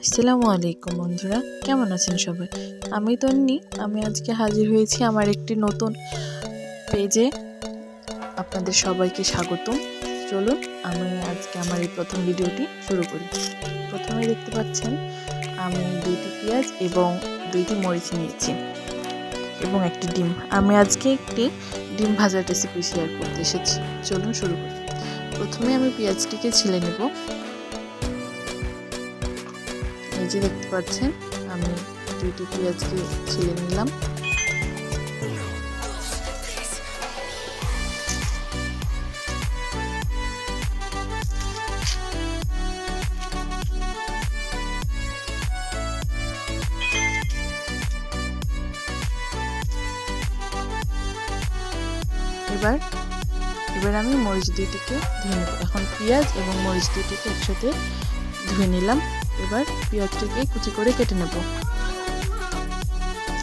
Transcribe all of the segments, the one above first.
আসসালামু আলাইকুম বন্ধুরা, কেমন আছেন সবাই? আমি তন্নি। আমি আজকে হাজির হয়েছি আমার একটি নতুন পেজে। আপনাদের সবাইকে স্বাগতম। চলুন আমি আজকে আমার এই প্রথম ভিডিওটি শুরু করি। প্রথমে দেখতে পাচ্ছেন আমি 2টি পেঁয়াজ এবং 2টি মরিচ নিয়েছি এবং একটি ডিম। আমি আজকে একটি ডিম ভাজার রেসিপি শেয়ার করতে এসেছি। চলুন শুরু করি। প্রথমে আমি পেঁয়াজটিকে ছিলে নেব। এই যে দেখতে পাচ্ছেন আমি 2টি পেঁয়াজকে ছিলে নিলাম। এবার আমি মরিচ 2টিকে ধুয়ে নেব। এখন পেঁয়াজ এবং মরিচ 2টিকে একসাথে ধুয়ে নিলাম। এবার পেঁয়াজটিকে কুচি করে কেটে নেব।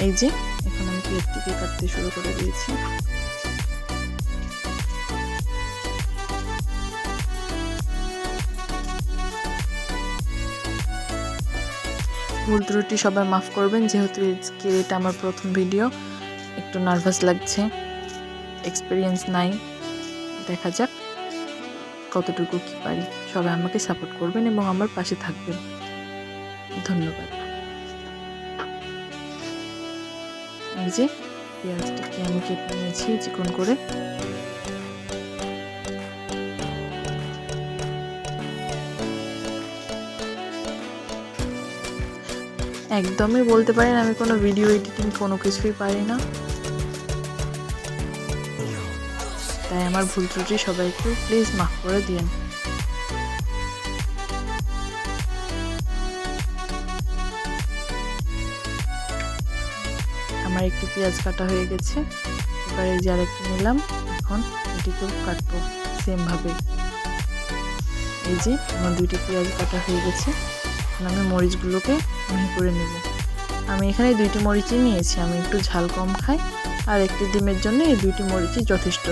এই যে এখন আমি পেঁয়াজটিকে কাটতে শুরু করে দিয়েছি। ভুল ত্রুটি সবাই মাফ করবেন, যেহেতু এটা আমার প্রথম ভিডিও, একটু নার্ভাস লাগছে, এক্সপিরিয়েন্স নাই। দেখা যাক কতটুকু কি পারি। সবাই আমাকে সাপোর্ট করবেন এবং আমার পাশে থাকবেন। ধন্যবাদ। এই যে পেঁয়াজটিকে আমি কেটে নিয়েছি চিকন করে। একদমই বলতে পারেন আমি কোনো ভিডিও এডিটিং কোনো কিছুই পারি না, তাই আমার ভুল ত্রুটি সবাই একটু প্লিজ মাফ করে দিন। আমার একটি পেঁয়াজ কাটা হয়ে গেছে। এবার এই যে আরেকটি নিলাম। এখন এটিকেও কাটবো সেম ভাবে। এই যে আমার 2টি পেঁয়াজ কাটা হয়ে গেছে। এখন আমি মরিচগুলোকে মিহি করে নেব। আমি এখানে 2টি মরিচই নিয়েছি, আমি একটু ঝাল কম খাই, আর একটি ডিমের জন্য এই 2টি মরিচই যথেষ্ট।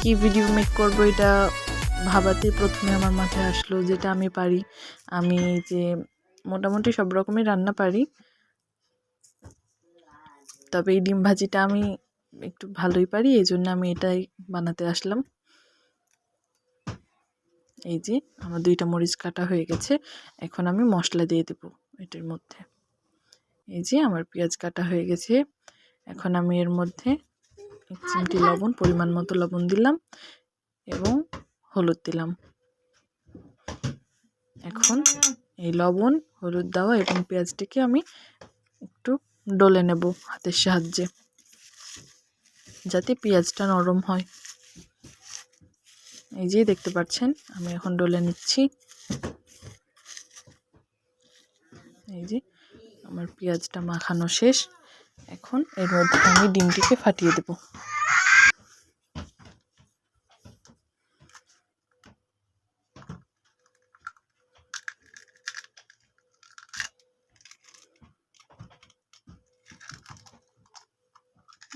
কি ভিডিও মেক করবো এটা ভাবাতে প্রথমে আমার মাথায় আসলো যেটা আমি পারি। আমি যে মোটামুটি সব রকমই রান্না পারি, তবে এই ডিম ভাজিটা আমি একটু ভালোই পারি, এই জন্য আমি এটাই বানাতে আসলাম। এই যে আমার 2টা মরিচ কাটা হয়ে গেছে। এখন আমি মশলা দিয়ে দেব এটার মধ্যে। এই যে আমার পেঁয়াজ কাটা হয়ে গেছে। এখন আমি এর মধ্যে 1 চিমটি লবণ, পরিমাণ মতো লবণ দিলাম এবং হলুদ দিলাম। এখন এই লবণ, হলুদ দেওয়া এবং পেঁয়াজটিকে আমি একটু ডলে নেব হাতের সাহায্যে, যাতে পেঁয়াজটা নরম হয়। এই যে দেখতে পাচ্ছেন আমি এখন ডলে নিচ্ছি। এই যে আমার পেঁয়াজটা মাখানো শেষ। এখন এর মধ্যে আমি ডিমটিকে ফাটিয়ে দেব।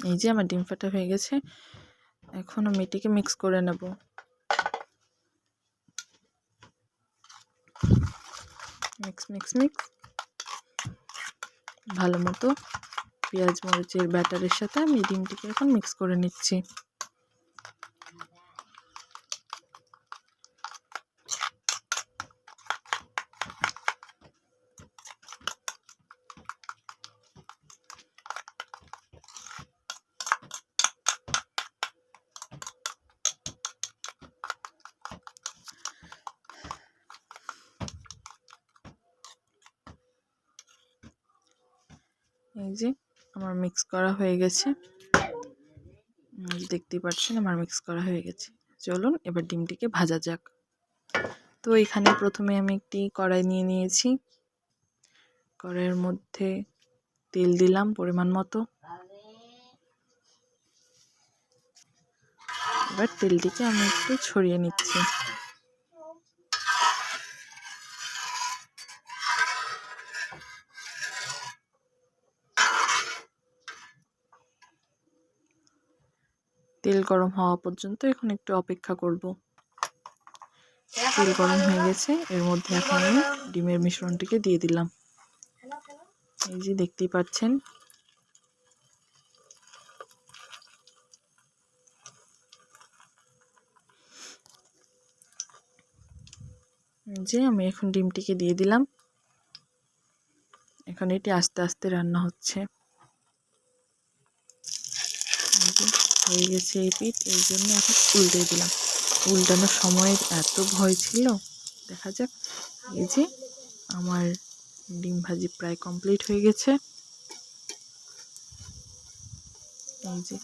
এই যে আমার ডিম ফাটা হয়ে গেছে। এখন আমি এটিকে মিক্স করে নেব। মিক্স ভালো মতো পেঁয়াজ মরিচের ব্যাটারের সাথে আমি ডিমটিকে এখন মিক্স করে নিচ্ছি। এই যে আমার মিক্স করা হয়ে গেছে, দেখতেই পাচ্ছেন আমার মিক্স করা হয়ে গেছে। চলুন এবার ডিমটিকে ভাজা যাক। তো এখানে প্রথমে আমি একটি কড়াই নিয়ে নিয়েছি। কড়াইয়ের মধ্যে তেল দিলাম পরিমাণ মতো। এবার তেলটিকে আমি একটু ছড়িয়ে নিচ্ছি। তেল গরম হওয়া পর্যন্ত এখন একটু অপেক্ষা করব। তেল গরম হয়ে গেছে, এর মধ্যে এখন আমি ডিমের মিশ্রণটিকে দিয়ে দিলাম। এই যে দেখতেই পাচ্ছেন। যে আমি এখন ডিমটিকে দিয়ে দিলাম। এখন এটি আস্তে আস্তে রান্না হচ্ছে। হয়ে গেছে এই পিঠ, এই জন্য এখন উল্টে দিলাম। উল্টানোর সময় এত ভয় ছিল, দেখা যাক। এই যে আমার ডিম ভাজি প্রায় কমপ্লিট হয়ে গেছে। এই যে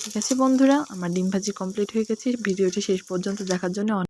ঠিক আছে বন্ধুরা, আমার ডিম ভাজি কমপ্লিট হয়ে গেছে। ভিডিওটি শেষ পর্যন্ত দেখার জন্য